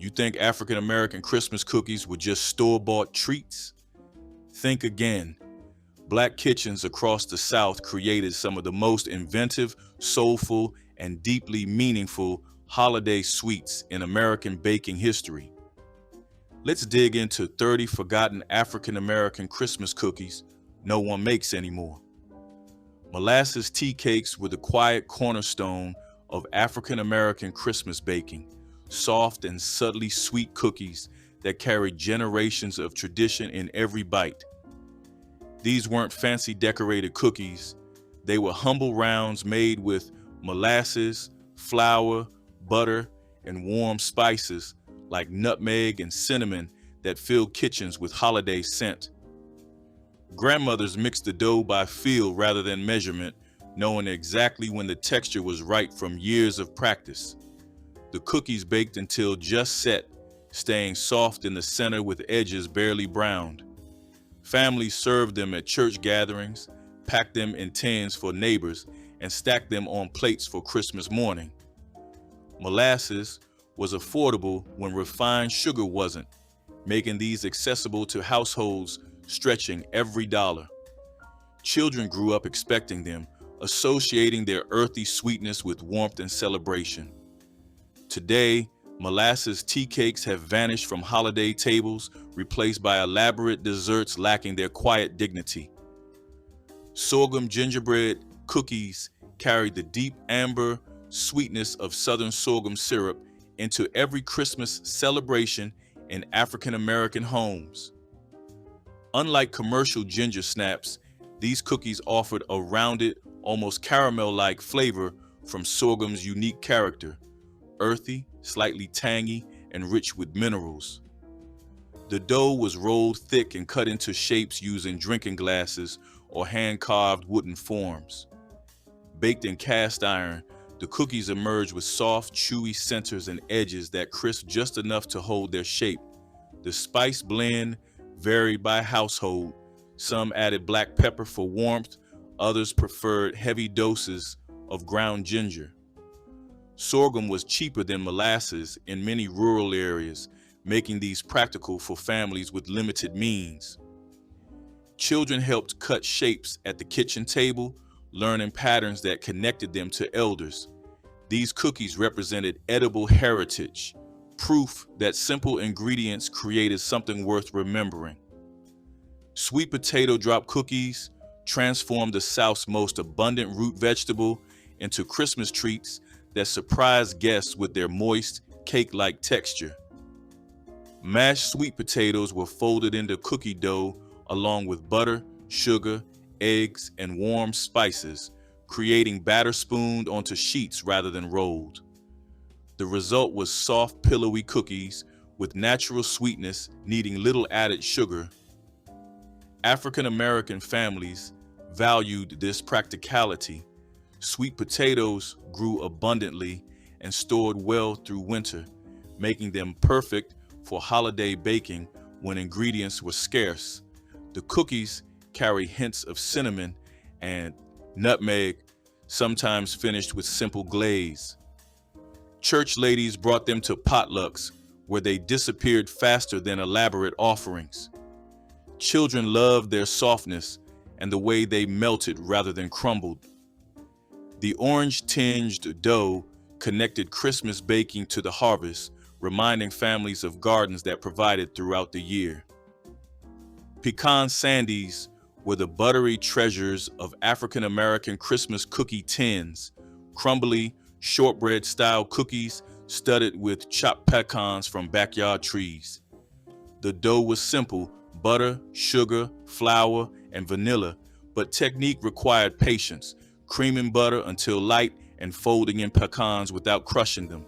You think African American Christmas cookies were just store-bought treats? Think again. Black kitchens across the South created some of the most inventive, soulful, and deeply meaningful holiday sweets in American baking history. Let's dig into 30 forgotten African American Christmas cookies no one makes anymore. Molasses tea cakes were the quiet cornerstone of African American Christmas baking, soft and subtly sweet cookies that carried generations of tradition in every bite. These weren't fancy decorated cookies. They were humble rounds made with molasses, flour, butter, and warm spices like nutmeg and cinnamon that filled kitchens with holiday scent. Grandmothers mixed the dough by feel rather than measurement, knowing exactly when the texture was right from years of practice. The cookies baked until just set, staying soft in the center with edges barely browned. Families served them at church gatherings, packed them in tins for neighbors, and stacked them on plates for Christmas morning. Molasses was affordable when refined sugar wasn't, making these accessible to households stretching every dollar. Children grew up expecting them, associating their earthy sweetness with warmth and celebration. Today, molasses tea cakes have vanished from holiday tables, replaced by elaborate desserts lacking their quiet dignity. Sorghum gingerbread cookies carry the deep amber sweetness of Southern sorghum syrup into every Christmas celebration in African American homes. Unlike commercial ginger snaps, these cookies offered a rounded, almost caramel-like flavor from sorghum's unique character, earthy, slightly tangy, and rich with minerals. The dough was rolled thick and cut into shapes using drinking glasses or hand-carved wooden forms. Baked in cast iron, the cookies emerged with soft, chewy centers and edges that crisp just enough to hold their shape. The spice blend varied by household. Some added black pepper for warmth, others preferred heavy doses of ground ginger. Sorghum was cheaper than molasses in many rural areas, making these practical for families with limited means. Children helped cut shapes at the kitchen table, learning patterns that connected them to elders. These cookies represented edible heritage, proof that simple ingredients created something worth remembering. Sweet potato drop cookies transformed the South's most abundant root vegetable into Christmas treats that surprised guests with their moist, cake-like texture. Mashed sweet potatoes were folded into cookie dough along with butter, sugar, eggs, and warm spices, creating batter spooned onto sheets rather than rolled. The result was soft, pillowy cookies with natural sweetness needing little added sugar. African American families valued this practicality. Sweet potatoes grew abundantly and stored well through winter, making them perfect for holiday baking when ingredients were scarce. The cookies carry hints of cinnamon and nutmeg, sometimes finished with simple glaze. Church ladies brought them to potlucks, where they disappeared faster than elaborate offerings. Children loved their softness and the way they melted rather than crumbled. The orange-tinged dough connected Christmas baking to the harvest, reminding families of gardens that provided throughout the year. Pecan sandies were the buttery treasures of African American Christmas cookie tins, crumbly, shortbread-style cookies studded with chopped pecans from backyard trees. The dough was simple: butter, sugar, flour, and vanilla, but technique required patience, creaming butter until light and folding in pecans without crushing them.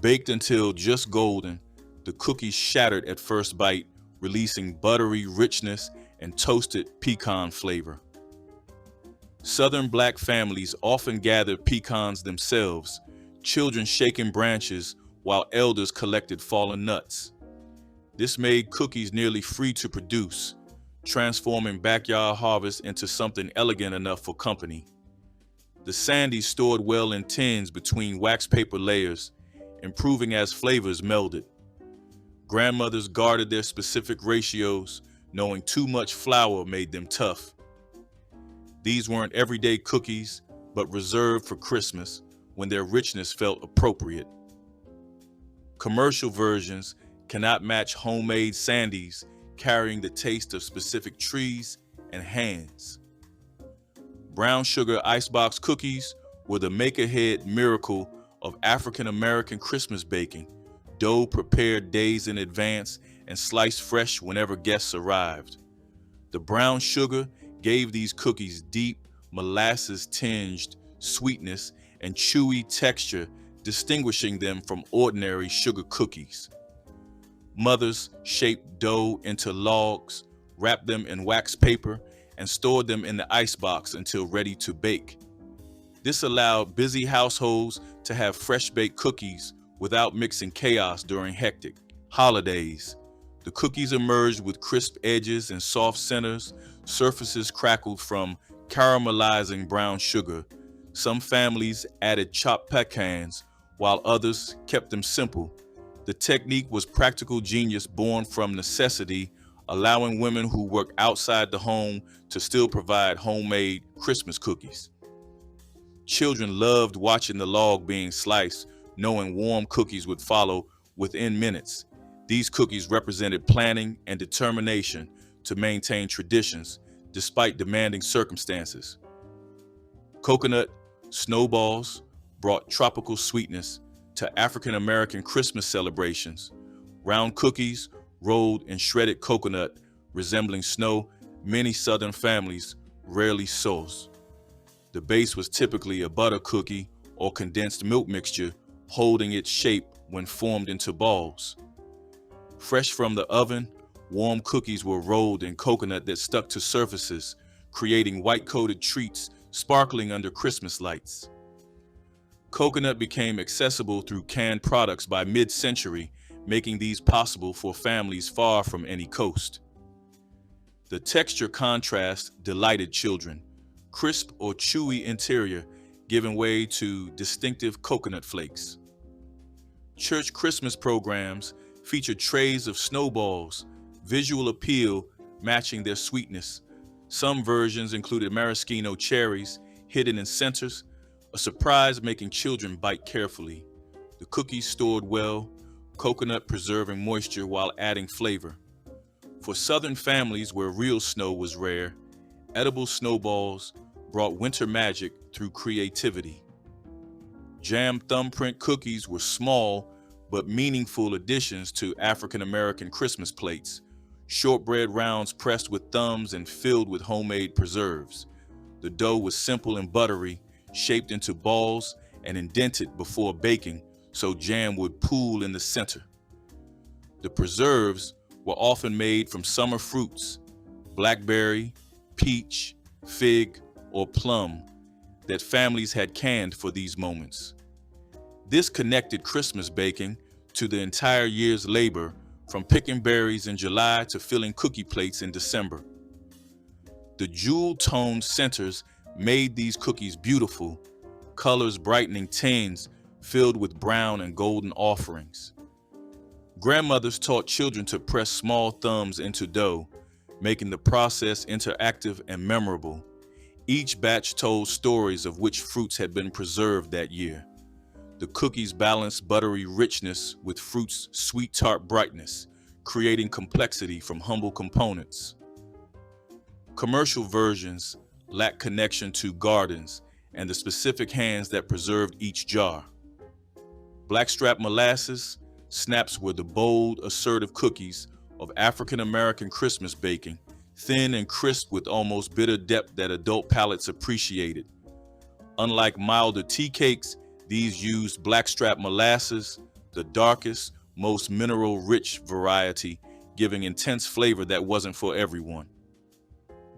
Baked until just golden, the cookies shattered at first bite, releasing buttery richness and toasted pecan flavor. Southern Black families often gathered pecans themselves, children shaking branches while elders collected fallen nuts. This made cookies nearly free to produce, transforming backyard harvest into something elegant enough for company. The sandies stored well in tins between wax paper layers, improving as flavors melded. Grandmothers guarded their specific ratios, knowing too much flour made them tough. These weren't everyday cookies, but reserved for Christmas when their richness felt appropriate. Commercial versions cannot match homemade sandies carrying the taste of specific trees and hands. Brown sugar icebox cookies were the make-ahead miracle of African American Christmas baking, dough prepared days in advance and sliced fresh whenever guests arrived. The brown sugar gave these cookies deep, molasses-tinged sweetness and chewy texture, distinguishing them from ordinary sugar cookies. Mothers shaped dough into logs, wrapped them in wax paper, and stored them in the icebox until ready to bake. This allowed busy households to have fresh-baked cookies without mixing chaos during hectic holidays. The cookies emerged with crisp edges and soft centers, surfaces crackled from caramelizing brown sugar. Some families added chopped pecans, while others kept them simple. The technique was practical genius born from necessity, allowing women who work outside the home to still provide homemade Christmas cookies. Children loved watching the log being sliced, knowing warm cookies would follow within minutes. These cookies represented planning and determination to maintain traditions despite demanding circumstances. Coconut snowballs brought tropical sweetness to African American Christmas celebrations. Round cookies rolled in shredded coconut, resembling snow many Southern families rarely sauce. The base was typically a butter cookie or condensed milk mixture, holding its shape when formed into balls. Fresh from the oven, warm cookies were rolled in coconut that stuck to surfaces, creating white-coated treats sparkling under Christmas lights. Coconut became accessible through canned products by mid-century, making these possible for families far from any coast. The texture contrast delighted children, crisp or chewy interior giving way to distinctive coconut flakes. Church Christmas programs featured trays of snowballs, visual appeal matching their sweetness. Some versions included maraschino cherries hidden in centers, a surprise making children bite carefully. The cookies stored well, coconut preserving moisture while adding flavor. For Southern families where real snow was rare, edible snowballs brought winter magic through creativity. Jam thumbprint cookies were small but meaningful additions to African American Christmas plates. Shortbread rounds pressed with thumbs and filled with homemade preserves. The dough was simple and buttery, shaped into balls and indented before baking so jam would pool in the center. The preserves were often made from summer fruits, blackberry, peach, fig, or plum, that families had canned for these moments. This connected Christmas baking to the entire year's labor, from picking berries in July to filling cookie plates in December. The jewel-toned centers made these cookies beautiful, colors brightening tins filled with brown and golden offerings. Grandmothers taught children to press small thumbs into dough, making the process interactive and memorable. Each batch told stories of which fruits had been preserved that year. The cookies balanced buttery richness with fruit's sweet tart brightness, creating complexity from humble components. Commercial versions lack connection to gardens and the specific hands that preserved each jar. Blackstrap molasses snaps were the bold, assertive cookies of African American Christmas baking, thin and crisp with almost bitter depth that adult palates appreciated. Unlike milder tea cakes, these used blackstrap molasses, the darkest, most mineral-rich variety, giving intense flavor that wasn't for everyone.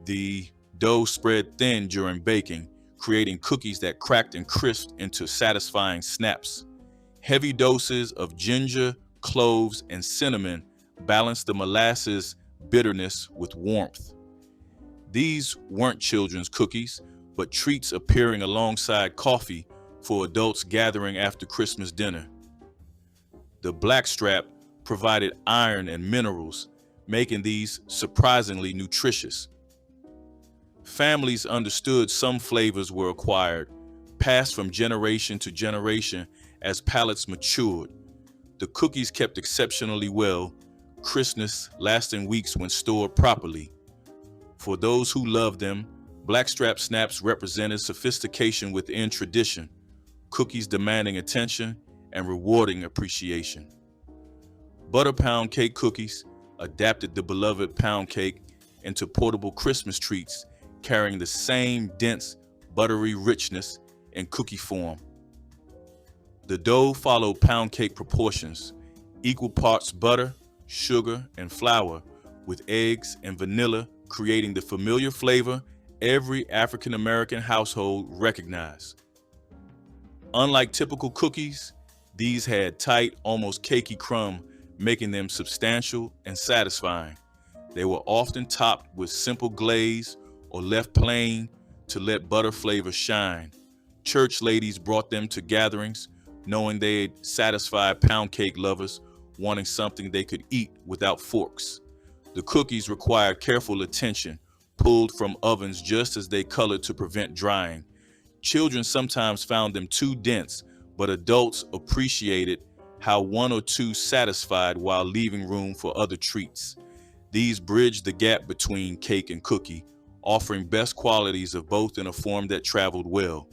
The dough spread thin during baking, creating cookies that cracked and crisped into satisfying snaps. Heavy doses of ginger, cloves, and cinnamon balanced the molasses' bitterness with warmth. These weren't children's cookies, but treats appearing alongside coffee for adults gathering after Christmas dinner. The Blackstrap provided iron and minerals, making these surprisingly nutritious. Families understood some flavors were acquired, passed from generation to generation as palates matured. The cookies kept exceptionally well, crispness lasting weeks when stored properly. For those who loved them, Blackstrap snaps represented sophistication within tradition, cookies demanding attention and rewarding appreciation. Butter pound cake cookies adapted the beloved pound cake into portable Christmas treats, carrying the same dense, buttery richness in cookie form. The dough followed pound cake proportions, equal parts butter, sugar, and flour, with eggs and vanilla creating the familiar flavor every African American household recognized. Unlike typical cookies, these had tight, almost cakey crumb, making them substantial and satisfying. They were often topped with simple glaze or left plain to let butter flavor shine. Church ladies brought them to gatherings, knowing they'd satisfy pound cake lovers wanting something they could eat without forks. The cookies required careful attention, pulled from ovens just as they colored to prevent drying. Children sometimes found them too dense, but adults appreciated how one or two satisfied while leaving room for other treats. These bridged the gap between cake and cookie, offering best qualities of both in a form that traveled well.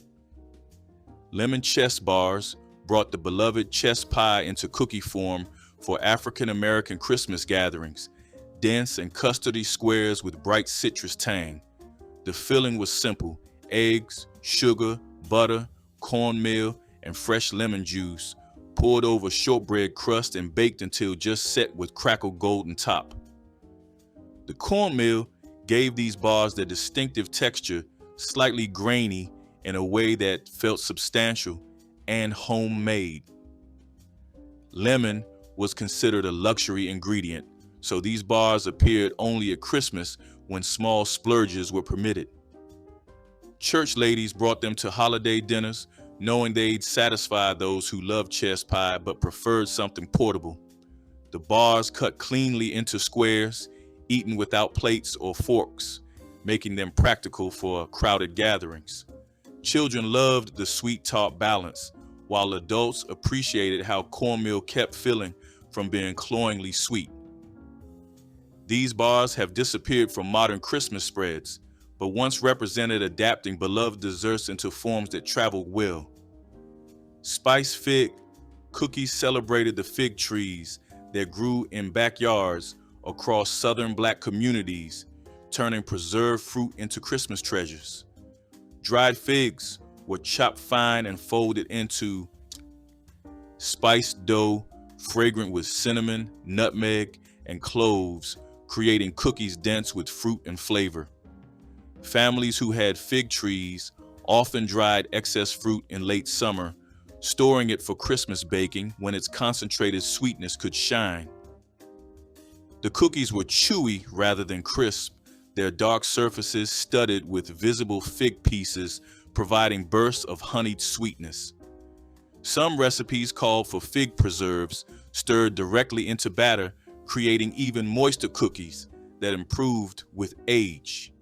Lemon chess bars brought the beloved chess pie into cookie form for African American Christmas gatherings, dense and custardy squares with bright citrus tang. The filling was simple: eggs, sugar, butter, cornmeal, and fresh lemon juice, poured over shortbread crust and baked until just set with crackled golden top. The cornmeal gave these bars their distinctive texture, slightly grainy in a way that felt substantial and homemade. Lemon was considered a luxury ingredient, so these bars appeared only at Christmas when small splurges were permitted. Church ladies brought them to holiday dinners, knowing they'd satisfy those who loved chess pie but preferred something portable. The bars cut cleanly into squares, eaten without plates or forks, making them practical for crowded gatherings. Children loved the sweet-tart balance, while adults appreciated how cornmeal kept filling from being cloyingly sweet. These bars have disappeared from modern Christmas spreads, but once represented adapting beloved desserts into forms that traveled well. Spice fig cookies celebrated the fig trees that grew in backyards across southern Black communities, turning preserved fruit into Christmas treasures. Dried figs were chopped fine and folded into spiced dough, fragrant with cinnamon, nutmeg, and cloves, creating cookies dense with fruit and flavor. Families who had fig trees often dried excess fruit in late summer, storing it for Christmas baking when its concentrated sweetness could shine. The cookies were chewy rather than crisp, their dark surfaces studded with visible fig pieces, providing bursts of honeyed sweetness. Some recipes called for fig preserves, stirred directly into batter, creating even moister cookies that improved with age.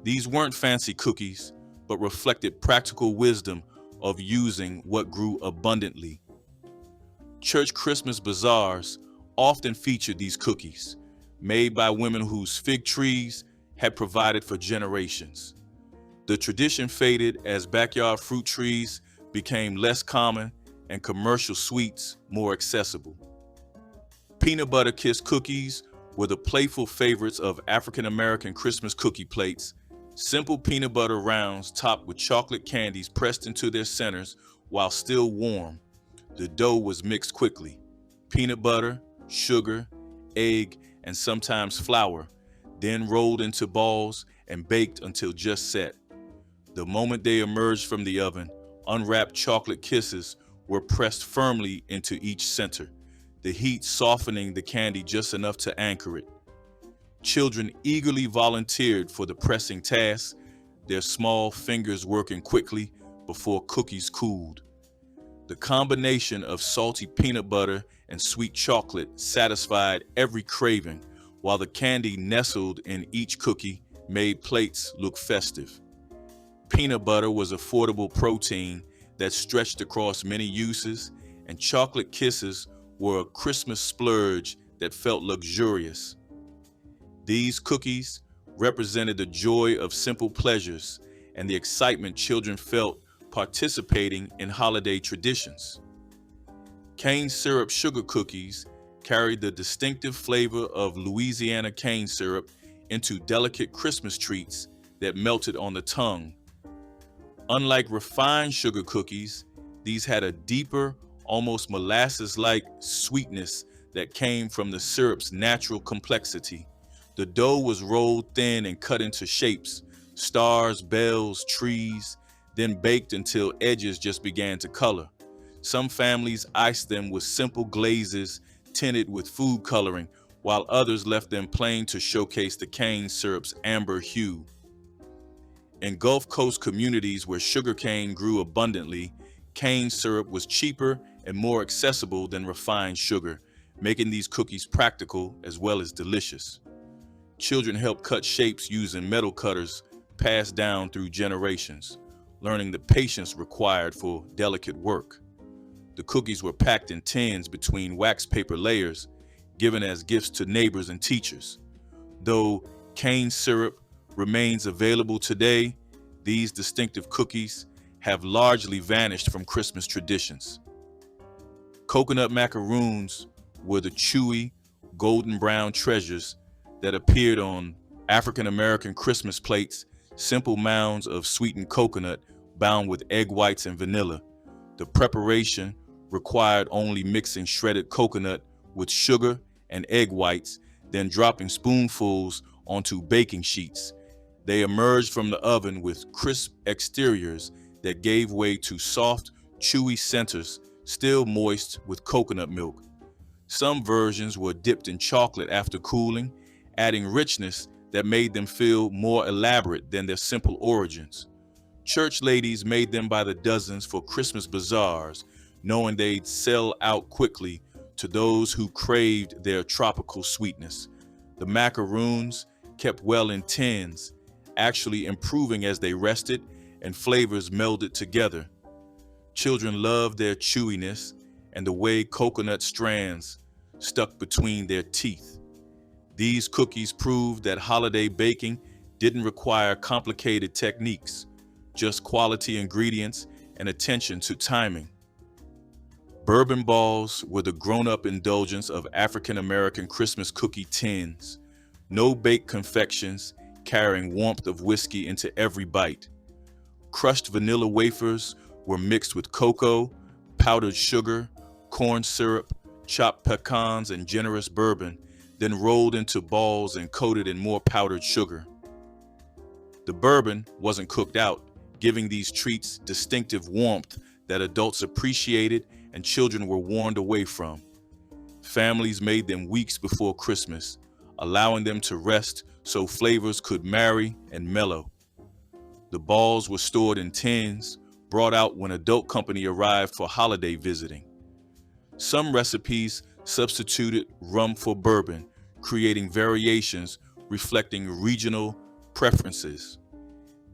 These weren't fancy cookies, but reflected practical wisdom of using what grew abundantly. Church Christmas bazaars often featured these cookies, made by women whose fig trees had provided for generations. The tradition faded as backyard fruit trees became less common and commercial sweets more accessible. Peanut butter kiss cookies were the playful favorites of African American Christmas cookie plates, simple peanut butter rounds topped with chocolate candies pressed into their centers while still warm. The dough was mixed quickly. Peanut butter, sugar, egg, and sometimes flour, then rolled into balls and baked until just set. The moment they emerged from the oven, unwrapped chocolate kisses were pressed firmly into each center, the heat softening the candy just enough to anchor it. Children eagerly volunteered for the pressing task, their small fingers working quickly before cookies cooled. The combination of salty peanut butter and sweet chocolate satisfied every craving, while the candy nestled in each cookie made plates look festive. Peanut butter was affordable protein that stretched across many uses, and chocolate kisses were a Christmas splurge that felt luxurious. These cookies represented the joy of simple pleasures and the excitement children felt participating in holiday traditions. Cane syrup sugar cookies carried the distinctive flavor of Louisiana cane syrup into delicate Christmas treats that melted on the tongue. Unlike refined sugar cookies, these had a deeper, almost molasses-like sweetness that came from the syrup's natural complexity. The dough was rolled thin and cut into shapes, stars, bells, trees, then baked until edges just began to color. Some families iced them with simple glazes tinted with food coloring, while others left them plain to showcase the cane syrup's amber hue. In Gulf Coast communities where sugarcane grew abundantly, cane syrup was cheaper and more accessible than refined sugar, making these cookies practical as well as delicious. Children helped cut shapes using metal cutters passed down through generations, learning the patience required for delicate work. The cookies were packed in tins between wax paper layers, given as gifts to neighbors and teachers. Though cane syrup remains available today, these distinctive cookies have largely vanished from Christmas traditions. Coconut macaroons were the chewy, golden brown treasures that appeared on African American Christmas plates, simple mounds of sweetened coconut bound with egg whites and vanilla. The preparation required only mixing shredded coconut with sugar and egg whites, then dropping spoonfuls onto baking sheets. They emerged from the oven with crisp exteriors that gave way to soft, chewy centers, still moist with coconut milk. Some versions were dipped in chocolate after cooling, adding richness that made them feel more elaborate than their simple origins. Church ladies made them by the dozens for Christmas bazaars, knowing they'd sell out quickly to those who craved their tropical sweetness. The macaroons kept well in tins, actually improving as they rested and flavors melded together. Children loved their chewiness and the way coconut strands stuck between their teeth. These cookies proved that holiday baking didn't require complicated techniques, just quality ingredients and attention to timing. Bourbon balls were the grown-up indulgence of African American Christmas cookie tins. No baked confections, carrying warmth of whiskey into every bite. Crushed vanilla wafers were mixed with cocoa, powdered sugar, corn syrup, chopped pecans, and generous bourbon, then rolled into balls and coated in more powdered sugar. The bourbon wasn't cooked out, giving these treats distinctive warmth that adults appreciated and children were warned away from. Families made them weeks before Christmas, allowing them to rest so flavors could marry and mellow. The balls were stored in tins, brought out when adult company arrived for holiday visiting. Some recipes substituted rum for bourbon, creating variations reflecting regional preferences.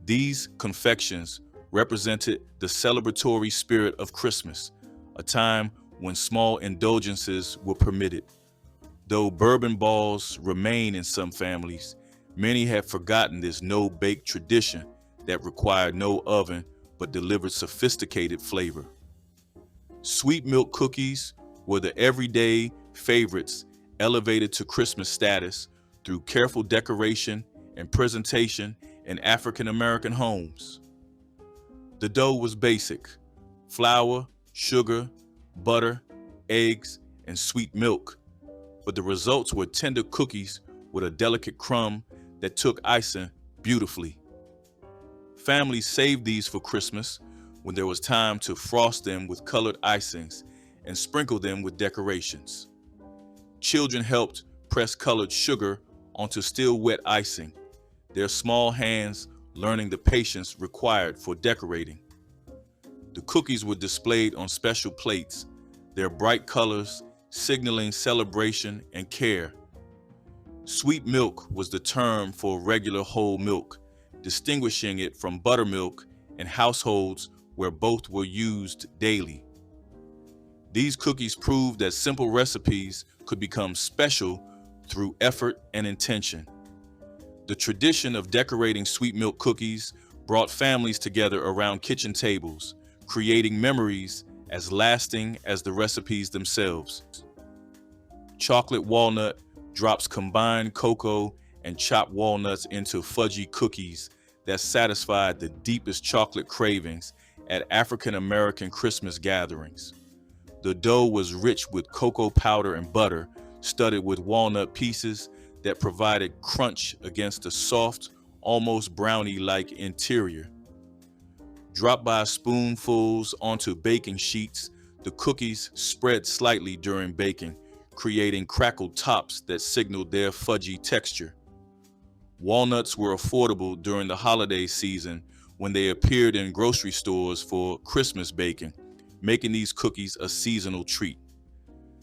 These confections represented the celebratory spirit of Christmas, a time when small indulgences were permitted. Though bourbon balls remain in some families, many have forgotten this no-bake tradition that required no oven but delivered sophisticated flavor. Sweet milk cookies were the everyday favorites elevated to Christmas status through careful decoration and presentation in African American homes. The dough was basic: flour, sugar, butter, eggs, and sweet milk, but the results were tender cookies with a delicate crumb that took icing beautifully. Families saved these for Christmas when there was time to frost them with colored icings and sprinkle them with decorations. Children helped press colored sugar onto still wet icing, their small hands learning the patience required for decorating. The cookies were displayed on special plates, their bright colors signaling celebration and care. Sweet milk was the term for regular whole milk, distinguishing it from buttermilk in households where both were used daily. These cookies proved that simple recipes could become special through effort and intention. The tradition of decorating sweet milk cookies brought families together around kitchen tables, creating memories as lasting as the recipes themselves. Chocolate walnut drops combined cocoa and chopped walnuts into fudgy cookies that satisfied the deepest chocolate cravings at African American Christmas gatherings. The dough was rich with cocoa powder and butter, studded with walnut pieces that provided crunch against a soft, almost brownie-like interior. Dropped by spoonfuls onto baking sheets, the cookies spread slightly during baking, creating crackled tops that signaled their fudgy texture. Walnuts were affordable during the holiday season when they appeared in grocery stores for Christmas baking, making these cookies a seasonal treat.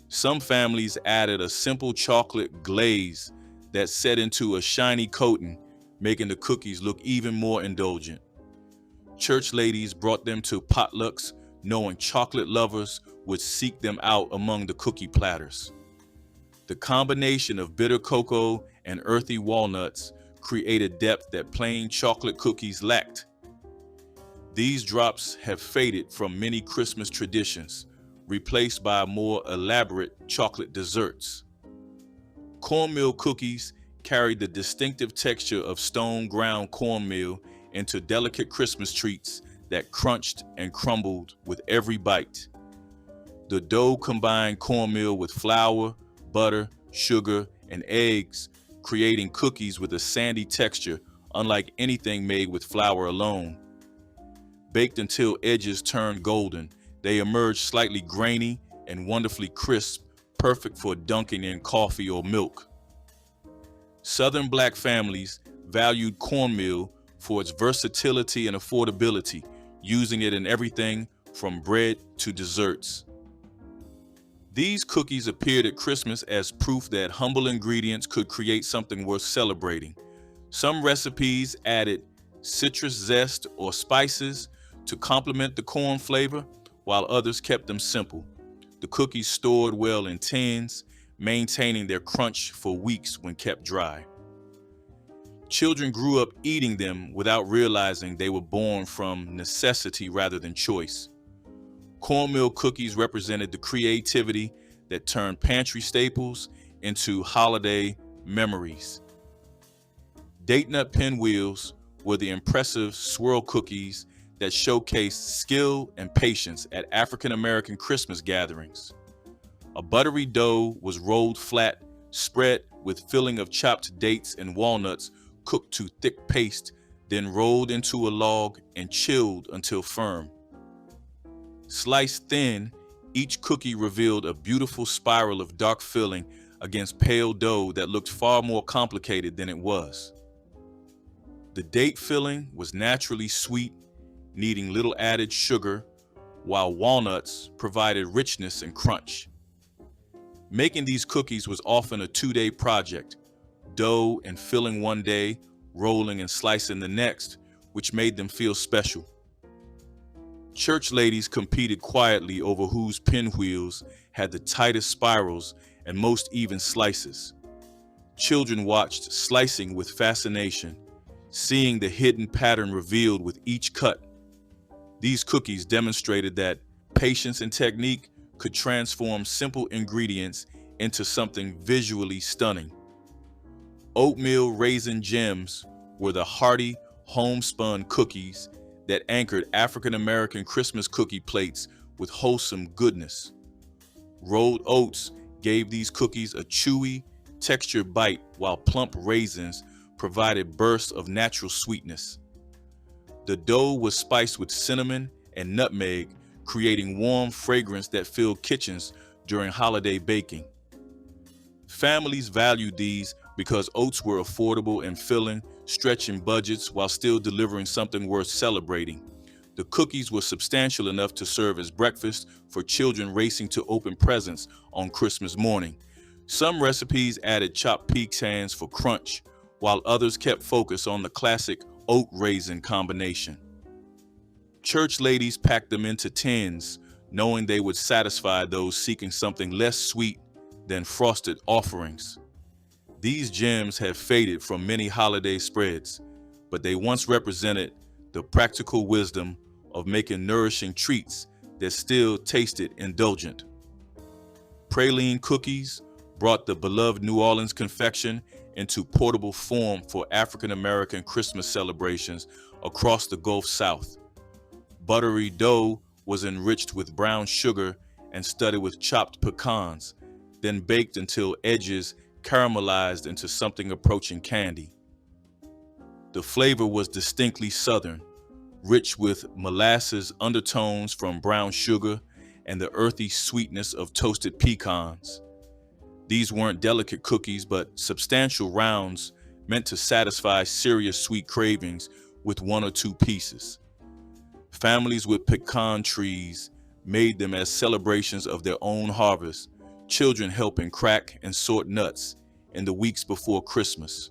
Some families added a simple chocolate glaze that set into a shiny coating, making the cookies look even more indulgent. Church ladies brought them to potlucks, knowing chocolate lovers would seek them out among the cookie platters. The combination of bitter cocoa and earthy walnuts created depth that plain chocolate cookies lacked. These drops have faded from many Christmas traditions, replaced by more elaborate chocolate desserts. Cornmeal cookies carried the distinctive texture of stone-ground cornmeal into delicate Christmas treats that crunched and crumbled with every bite. The dough combined cornmeal with flour, butter, sugar, and eggs, creating cookies with a sandy texture unlike anything made with flour alone. Baked until edges turned golden, they emerged slightly grainy and wonderfully crisp, perfect for dunking in coffee or milk. Southern Black families valued cornmeal for its versatility and affordability, using it in everything from bread to desserts. These cookies appeared at Christmas as proof that humble ingredients could create something worth celebrating. Some recipes added citrus zest or spices to complement the corn flavor, while others kept them simple. The cookies stored well in tins, maintaining their crunch for weeks when kept dry. Children grew up eating them without realizing they were born from necessity rather than choice. Cornmeal cookies represented the creativity that turned pantry staples into holiday memories. Date nut pinwheels were the impressive swirl cookies that showcased skill and patience at African American Christmas gatherings. A buttery dough was rolled flat, spread with filling of chopped dates and walnuts cooked to thick paste, then rolled into a log and chilled until firm. Sliced thin, each cookie revealed a beautiful spiral of dark filling against pale dough that looked far more complicated than it was. The date filling was naturally sweet, needing little added sugar, while walnuts provided richness and crunch. Making these cookies was often a 2-day project, dough and filling one day, rolling and slicing the next, which made them feel special. Church ladies competed quietly over whose pinwheels had the tightest spirals and most even slices. Children watched slicing with fascination, seeing the hidden pattern revealed with each cut. These cookies demonstrated that patience and technique could transform simple ingredients into something visually stunning. Oatmeal raisin gems were the hearty, homespun cookies that anchored African American Christmas cookie plates with wholesome goodness. Rolled oats gave these cookies a chewy, textured bite, while plump raisins provided bursts of natural sweetness. The dough was spiced with cinnamon and nutmeg, creating warm fragrance that filled kitchens during holiday baking. Families valued these because oats were affordable and filling, stretching budgets while still delivering something worth celebrating. The cookies were substantial enough to serve as breakfast for children racing to open presents on Christmas morning. Some recipes added chopped pecans for crunch, while others kept focus on the classic oat-raisin combination. Church ladies packed them into tins, knowing they would satisfy those seeking something less sweet than frosted offerings. These gems have faded from many holiday spreads, but they once represented the practical wisdom of making nourishing treats that still tasted indulgent. Praline cookies brought the beloved New Orleans confection into portable form for African American Christmas celebrations across the Gulf South. Buttery dough was enriched with brown sugar and studded with chopped pecans, then baked until edges caramelized into something approaching candy. The flavor was distinctly Southern, rich with molasses undertones from brown sugar and the earthy sweetness of toasted pecans. These weren't delicate cookies, but substantial rounds meant to satisfy serious sweet cravings with one or two pieces. Families with pecan trees made them as celebrations of their own harvest, children helping crack and sort nuts in the weeks before Christmas.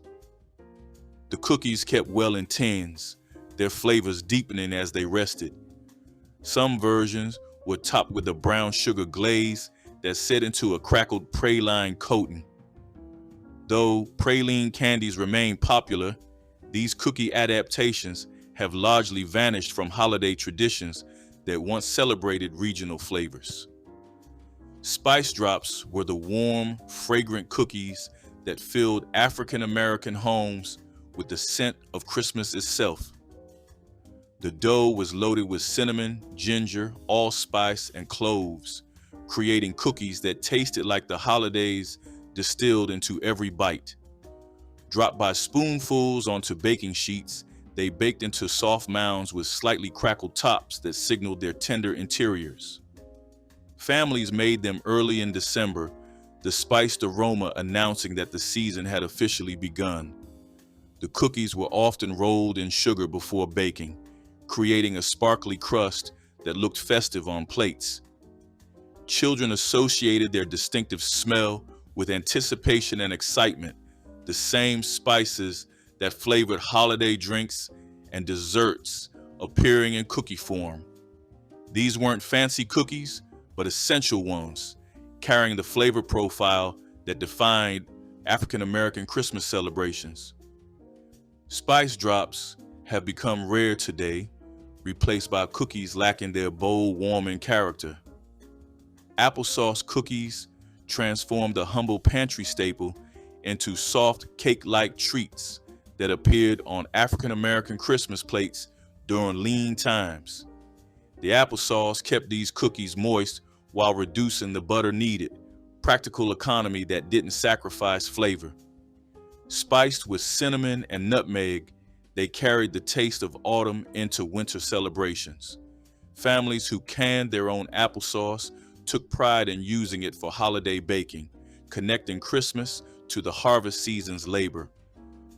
The cookies kept well in tins, their flavors deepening as they rested. Some versions were topped with a brown sugar glaze that set into a crackled praline coating. Though praline candies remain popular, these cookie adaptations have largely vanished from holiday traditions that once celebrated regional flavors. Spice drops were the warm, fragrant cookies that filled African American homes with the scent of Christmas itself. The dough was loaded with cinnamon, ginger, allspice, and cloves, creating cookies that tasted like the holidays distilled into every bite. Dropped by spoonfuls onto baking sheets, they baked into soft mounds with slightly crackled tops that signaled their tender interiors. Families made them early in December, the spiced aroma announcing that the season had officially begun. The cookies were often rolled in sugar before baking, creating a sparkly crust that looked festive on plates. Children associated their distinctive smell with anticipation and excitement, the same spices that flavored holiday drinks and desserts appearing in cookie form. These weren't fancy cookies, but essential ones, carrying the flavor profile that defined African American Christmas celebrations. Spice drops have become rare today, replaced by cookies lacking their bold, warming character. Applesauce cookies transformed a humble pantry staple into soft, cake-like treats that appeared on African American Christmas plates during lean times. The applesauce kept these cookies moist while reducing the butter needed, practical economy that didn't sacrifice flavor. Spiced with cinnamon and nutmeg, they carried the taste of autumn into winter celebrations. Families who canned their own applesauce took pride in using it for holiday baking, connecting Christmas to the harvest season's labor.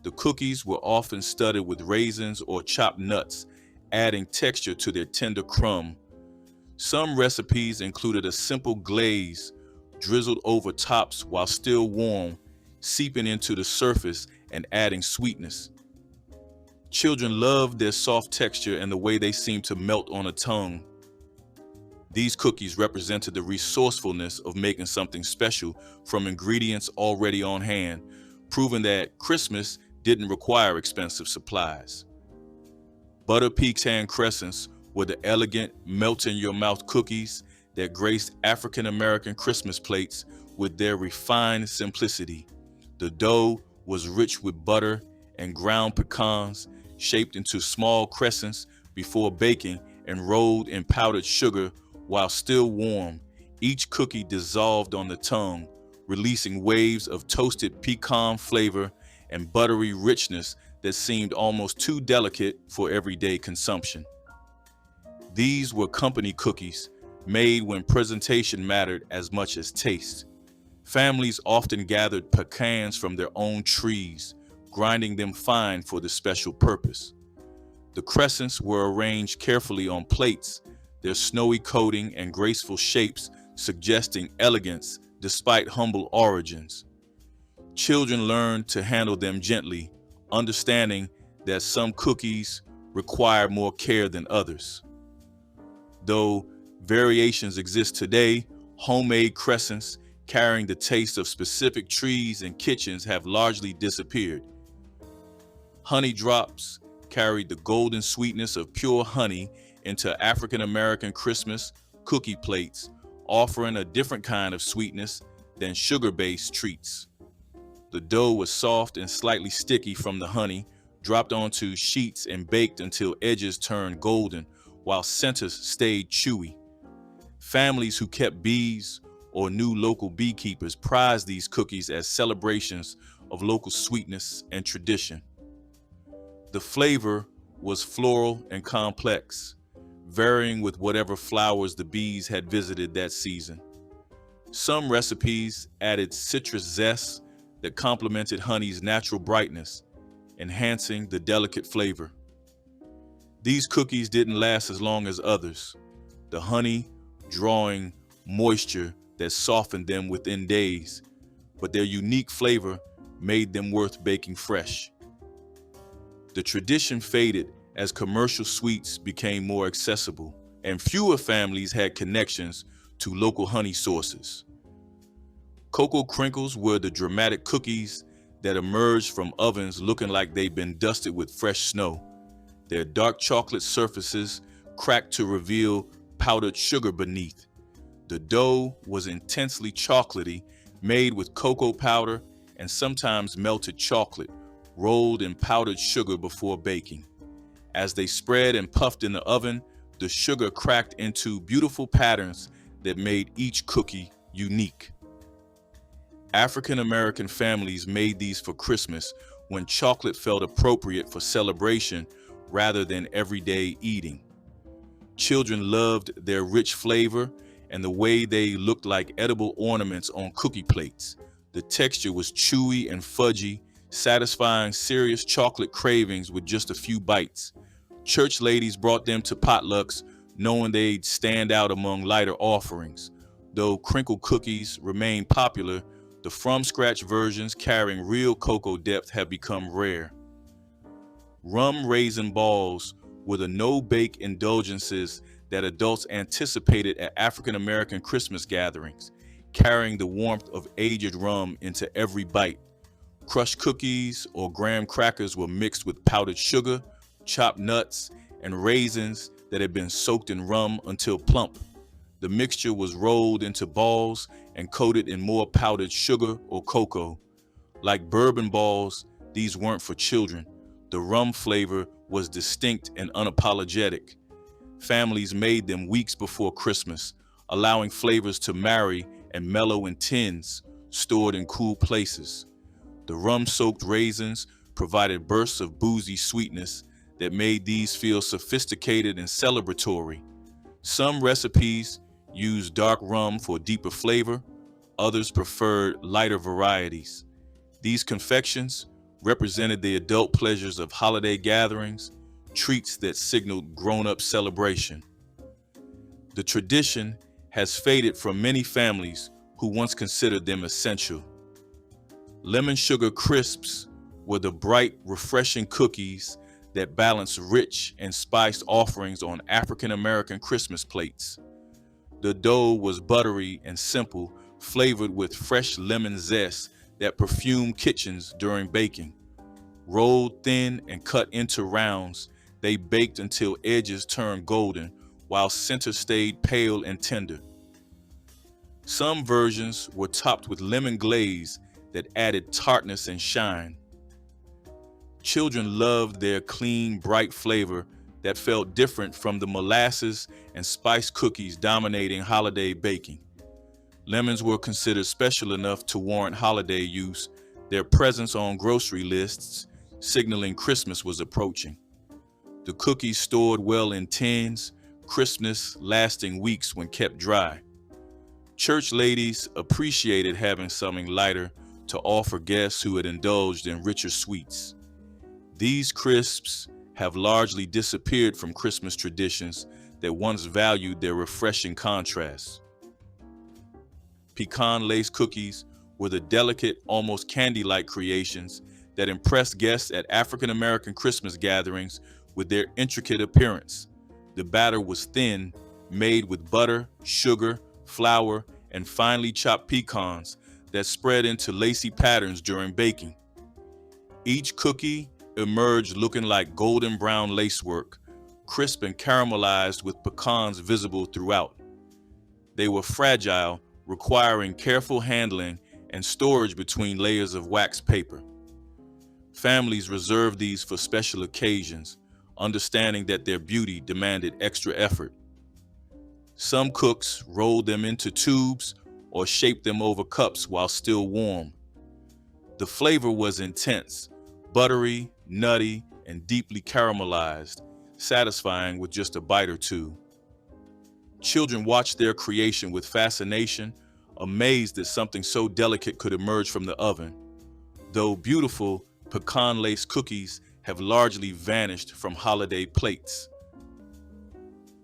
The cookies were often studded with raisins or chopped nuts, adding texture to their tender crumb. Some recipes included a simple glaze drizzled over tops while still warm, seeping into the surface and adding sweetness. Children loved their soft texture and the way they seemed to melt on a tongue. These cookies represented the resourcefulness of making something special from ingredients already on hand, proving that Christmas didn't require expensive supplies. Butter pecan crescents were the elegant, melt-in-your-mouth cookies that graced African American Christmas plates with their refined simplicity. The dough was rich with butter and ground pecans, shaped into small crescents before baking and rolled in powdered sugar while still warm. Each cookie dissolved on the tongue, releasing waves of toasted pecan flavor and buttery richness that seemed almost too delicate for everyday consumption. These were company cookies, made when presentation mattered as much as taste. Families often gathered pecans from their own trees, grinding them fine for the special purpose. The crescents were arranged carefully on plates, their snowy coating and graceful shapes suggesting elegance despite humble origins. Children learned to handle them gently, understanding that some cookies require more care than others. Though variations exist today, homemade crescents carrying the taste of specific trees and kitchens have largely disappeared. Honey drops carried the golden sweetness of pure honey into African American Christmas cookie plates, offering a different kind of sweetness than sugar-based treats. The dough was soft and slightly sticky from the honey, dropped onto sheets and baked until edges turned golden, while centers stayed chewy. Families who kept bees or knew local beekeepers prized these cookies as celebrations of local sweetness and tradition. The flavor was floral and complex, varying with whatever flowers the bees had visited that season. Some recipes added citrus zest that complemented honey's natural brightness, enhancing the delicate flavor. These cookies didn't last as long as others, the honey drawing moisture that softened them within days, but their unique flavor made them worth baking fresh. The tradition faded as commercial sweets became more accessible, and fewer families had connections to local honey sources. Cocoa crinkles were the dramatic cookies that emerged from ovens looking like they'd been dusted with fresh snow. Their dark chocolate surfaces cracked to reveal powdered sugar beneath. The dough was intensely chocolatey, made with cocoa powder and sometimes melted chocolate, rolled in powdered sugar before baking. As they spread and puffed in the oven, the sugar cracked into beautiful patterns that made each cookie unique. African American families made these for Christmas when chocolate felt appropriate for celebration rather than everyday eating. Children loved their rich flavor and the way they looked like edible ornaments on cookie plates. The texture was chewy and fudgy, satisfying serious chocolate cravings with just a few bites. Church ladies brought them to potlucks, knowing they'd stand out among lighter offerings. Though crinkle cookies remain popular, the from-scratch versions carrying real cocoa depth have become rare. Rum raisin balls were the no-bake indulgences that adults anticipated at African American Christmas gatherings, carrying the warmth of aged rum into every bite. Crushed cookies or graham crackers were mixed with powdered sugar, chopped nuts, and raisins that had been soaked in rum until plump. The mixture was rolled into balls and coated in more powdered sugar or cocoa. Like bourbon balls, these weren't for children. The rum flavor was distinct and unapologetic. Families made them weeks before Christmas, allowing flavors to marry and mellow in tins stored in cool places. The rum-soaked raisins provided bursts of boozy sweetness that made these feel sophisticated and celebratory. Some recipes used dark rum for deeper flavor, others preferred lighter varieties. These confections represented the adult pleasures of holiday gatherings, treats that signaled grown-up celebration. The tradition has faded from many families who once considered them essential. Lemon sugar crisps were the bright, refreshing cookies that balanced rich and spiced offerings on African American Christmas plates. The dough was buttery and simple, flavored with fresh lemon zest that perfumed kitchens during baking. Rolled thin and cut into rounds, they baked until edges turned golden, while center stayed pale and tender. Some versions were topped with lemon glaze that added tartness and shine. Children loved their clean, bright flavor that felt different from the molasses and spice cookies dominating holiday baking. Lemons were considered special enough to warrant holiday use, their presence on grocery lists signaling Christmas was approaching. The cookies stored well in tins, crispness lasting weeks when kept dry. Church ladies appreciated having something lighter to offer guests who had indulged in richer sweets. These crisps have largely disappeared from Christmas traditions that once valued their refreshing contrasts. Pecan lace cookies were the delicate, almost candy-like creations that impressed guests at African American Christmas gatherings with their intricate appearance. The batter was thin, made with butter, sugar, flour, and finely chopped pecans that spread into lacy patterns during baking. Each cookie emerged looking like golden brown lacework, crisp and caramelized with pecans visible throughout. They were fragile, requiring careful handling and storage between layers of wax paper. Families reserved these for special occasions, understanding that their beauty demanded extra effort. Some cooks rolled them into tubes or shaped them over cups while still warm. The flavor was intense, buttery, nutty, and deeply caramelized, satisfying with just a bite or two. Children watched their creation with fascination, amazed that something so delicate could emerge from the oven. Though beautiful, pecan lace cookies have largely vanished from holiday plates.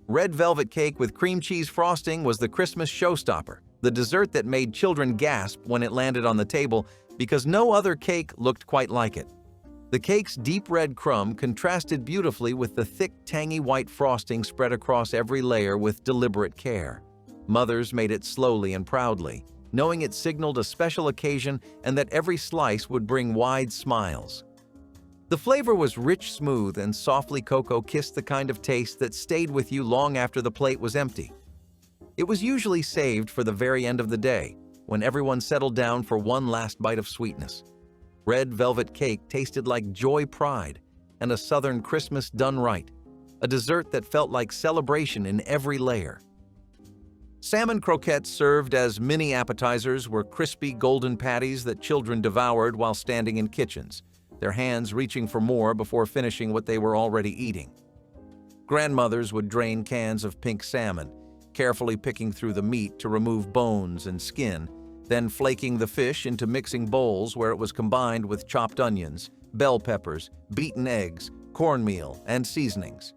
Red velvet cake with cream cheese frosting was the Christmas showstopper, the dessert that made children gasp when it landed on the table because no other cake looked quite like it. The cake's deep red crumb contrasted beautifully with the thick, tangy white frosting spread across every layer with deliberate care. Mothers made it slowly and proudly, knowing it signaled a special occasion and that every slice would bring wide smiles. The flavor was rich, smooth, and softly cocoa-kissed, the kind of taste that stayed with you long after the plate was empty. It was usually saved for the very end of the day, when everyone settled down for one last bite of sweetness. Red velvet cake tasted like joy, pride, and a Southern Christmas done right, a dessert that felt like celebration in every layer. Salmon croquettes served as mini appetizers were crispy golden patties that children devoured while standing in kitchens, their hands reaching for more before finishing what they were already eating. Grandmothers would drain cans of pink salmon, carefully picking through the meat to remove bones and skin, then flaking the fish into mixing bowls where it was combined with chopped onions, bell peppers, beaten eggs, cornmeal, and seasonings.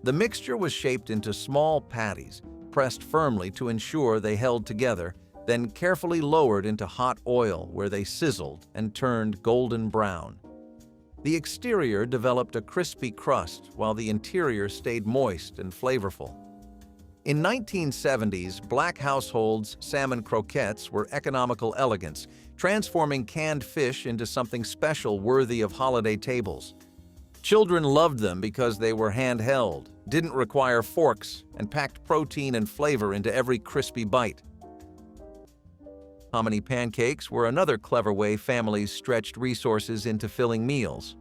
The mixture was shaped into small patties, pressed firmly to ensure they held together, then carefully lowered into hot oil where they sizzled and turned golden brown. The exterior developed a crispy crust while the interior stayed moist and flavorful. In 1970s, Black households' salmon croquettes were economical elegance, transforming canned fish into something special worthy of holiday tables. Children loved them because they were handheld, didn't require forks, and packed protein and flavor into every crispy bite. Hominy pancakes were another clever way families stretched resources into filling meals.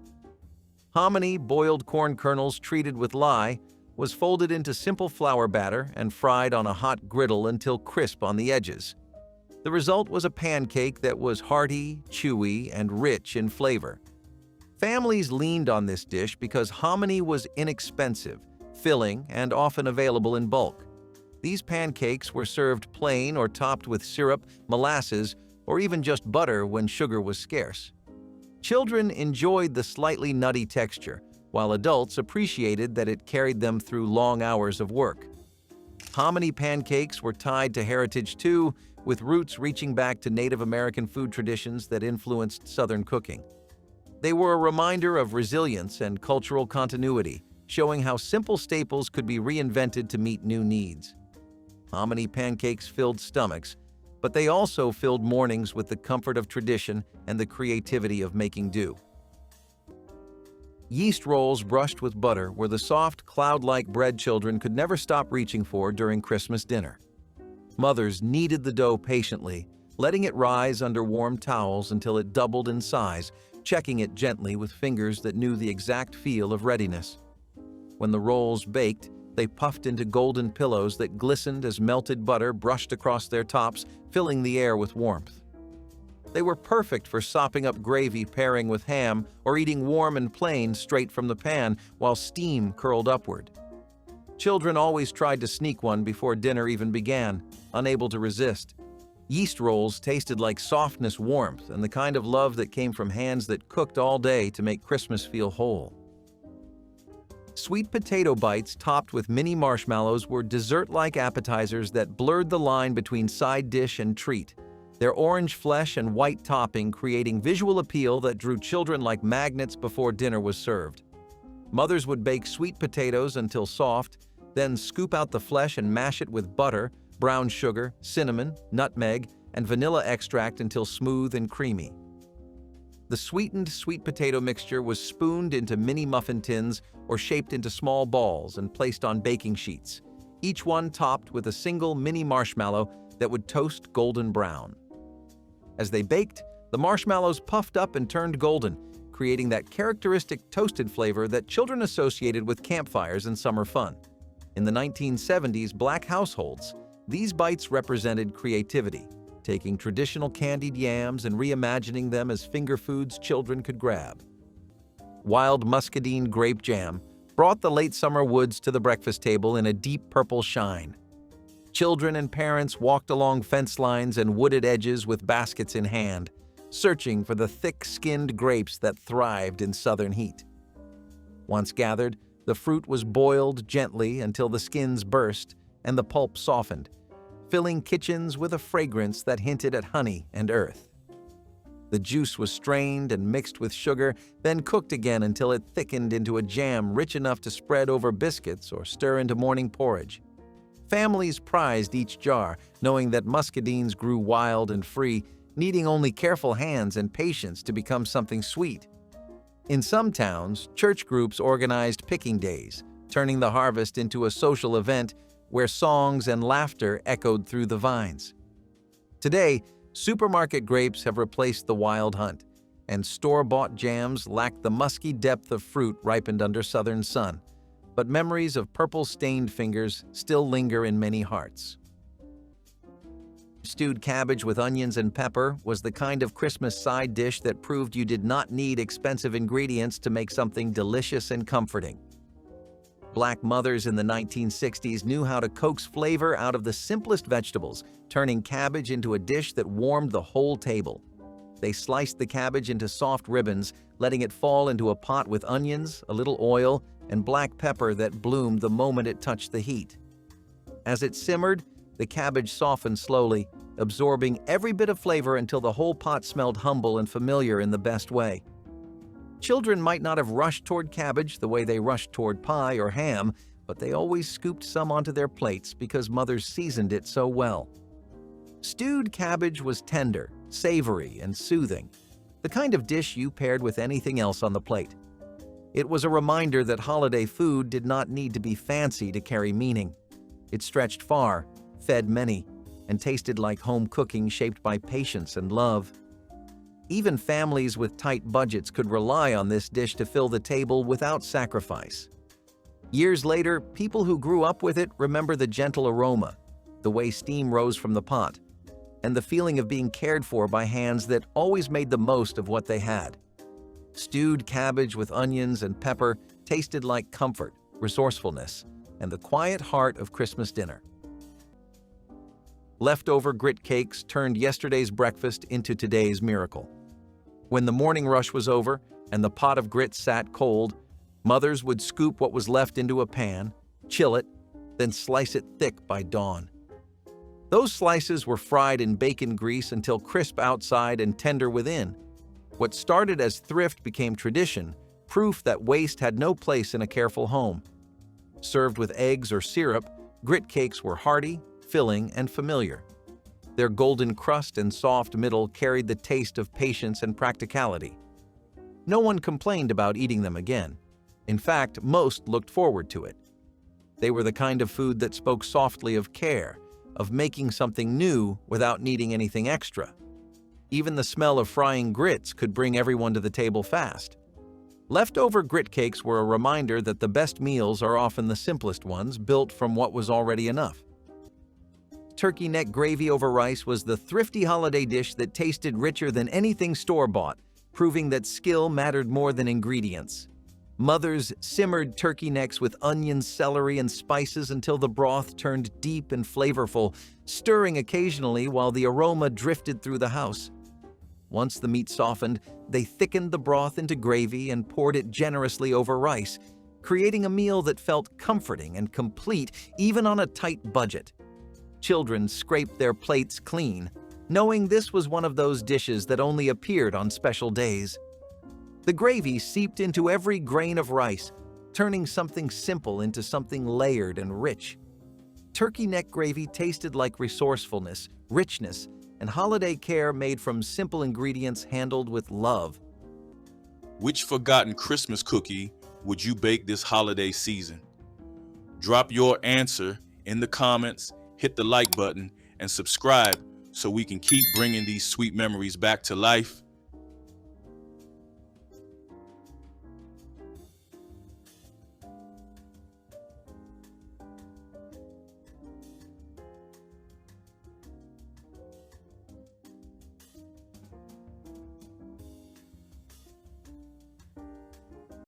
Hominy, boiled corn kernels treated with lye, was folded into simple flour batter and fried on a hot griddle until crisp on the edges. The result was a pancake that was hearty, chewy, and rich in flavor. Families leaned on this dish because hominy was inexpensive, filling, and often available in bulk. These pancakes were served plain or topped with syrup, molasses, or even just butter when sugar was scarce. Children enjoyed the slightly nutty texture, while adults appreciated that it carried them through long hours of work. Hominy pancakes were tied to heritage too, with roots reaching back to Native American food traditions that influenced Southern cooking. They were a reminder of resilience and cultural continuity, showing how simple staples could be reinvented to meet new needs. Hominy pancakes filled stomachs, but they also filled mornings with the comfort of tradition and the creativity of making do. Yeast rolls brushed with butter were the soft, cloud-like bread children could never stop reaching for during Christmas dinner. Mothers kneaded the dough patiently, letting it rise under warm towels until it doubled in size, checking it gently with fingers that knew the exact feel of readiness. When the rolls baked, they puffed into golden pillows that glistened as melted butter brushed across their tops, filling the air with warmth. They were perfect for sopping up gravy pairing with ham or eating warm and plain straight from the pan while steam curled upward. Children always tried to sneak one before dinner even began, unable to resist. Yeast rolls tasted like softness, warmth, and the kind of love that came from hands that cooked all day to make Christmas feel whole. Sweet potato bites topped with mini marshmallows were dessert-like appetizers that blurred the line between side dish and treat, their orange flesh and white topping creating visual appeal that drew children like magnets before dinner was served. Mothers would bake sweet potatoes until soft, then scoop out the flesh and mash it with butter, brown sugar, cinnamon, nutmeg, and vanilla extract until smooth and creamy. The sweetened sweet potato mixture was spooned into mini muffin tins or shaped into small balls and placed on baking sheets, each one topped with a single mini marshmallow that would toast golden brown. As they baked, the marshmallows puffed up and turned golden, creating that characteristic toasted flavor that children associated with campfires and summer fun. In the 1970s Black households, these bites represented creativity, taking traditional candied yams and reimagining them as finger foods children could grab. Wild muscadine grape jam brought the late summer woods to the breakfast table in a deep purple shine. Children and parents walked along fence lines and wooded edges with baskets in hand, searching for the thick-skinned grapes that thrived in southern heat. Once gathered, the fruit was boiled gently until the skins burst and the pulp softened, filling kitchens with a fragrance that hinted at honey and earth. The juice was strained and mixed with sugar, then cooked again until it thickened into a jam rich enough to spread over biscuits or stir into morning porridge. Families prized each jar, knowing that muscadines grew wild and free, needing only careful hands and patience to become something sweet. In some towns, church groups organized picking days, turning the harvest into a social event where songs and laughter echoed through the vines. Today, supermarket grapes have replaced the wild hunt, and store-bought jams lack the musky depth of fruit ripened under southern sun, but memories of purple-stained fingers still linger in many hearts. Stewed cabbage with onions and pepper was the kind of Christmas side dish that proved you did not need expensive ingredients to make something delicious and comforting. Black mothers in the 1960s knew how to coax flavor out of the simplest vegetables, turning cabbage into a dish that warmed the whole table. They sliced the cabbage into soft ribbons, letting it fall into a pot with onions, a little oil, and black pepper that bloomed the moment it touched the heat. As it simmered, the cabbage softened slowly, absorbing every bit of flavor until the whole pot smelled humble and familiar in the best way. Children might not have rushed toward cabbage the way they rushed toward pie or ham, but they always scooped some onto their plates because mothers seasoned it so well. Stewed cabbage was tender, savory, and soothing, the kind of dish you paired with anything else on the plate. It was a reminder that holiday food did not need to be fancy to carry meaning. It stretched far, fed many, and tasted like home cooking shaped by patience and love. Even families with tight budgets could rely on this dish to fill the table without sacrifice. Years later, people who grew up with it remember the gentle aroma, the way steam rose from the pot, and the feeling of being cared for by hands that always made the most of what they had. Stewed cabbage with onions and pepper tasted like comfort, resourcefulness, and the quiet heart of Christmas dinner. Leftover grit cakes turned yesterday's breakfast into today's miracle. When the morning rush was over and the pot of grits sat cold, mothers would scoop what was left into a pan, chill it, then slice it thick by dawn. Those slices were fried in bacon grease until crisp outside and tender within. What started as thrift became tradition, proof that waste had no place in a careful home. Served with eggs or syrup, grit cakes were hearty, filling, and familiar. Their golden crust and soft middle carried the taste of patience and practicality. No one complained about eating them again. In fact, most looked forward to it. They were the kind of food that spoke softly of care, of making something new without needing anything extra. Even the smell of frying grits could bring everyone to the table fast. Leftover grit cakes were a reminder that the best meals are often the simplest ones, built from what was already enough. Turkey neck gravy over rice was the thrifty holiday dish that tasted richer than anything store-bought, proving that skill mattered more than ingredients. Mothers simmered turkey necks with onions, celery, and spices until the broth turned deep and flavorful, stirring occasionally while the aroma drifted through the house. Once the meat softened, they thickened the broth into gravy and poured it generously over rice, creating a meal that felt comforting and complete even on a tight budget. Children scraped their plates clean, knowing this was one of those dishes that only appeared on special days. The gravy seeped into every grain of rice, turning something simple into something layered and rich. Turkey neck gravy tasted like resourcefulness, richness, and holiday care made from simple ingredients handled with love. Which forgotten Christmas cookie would you bake this holiday season? Drop your answer in the comments, hit the like button, and subscribe so we can keep bringing these sweet memories back to life.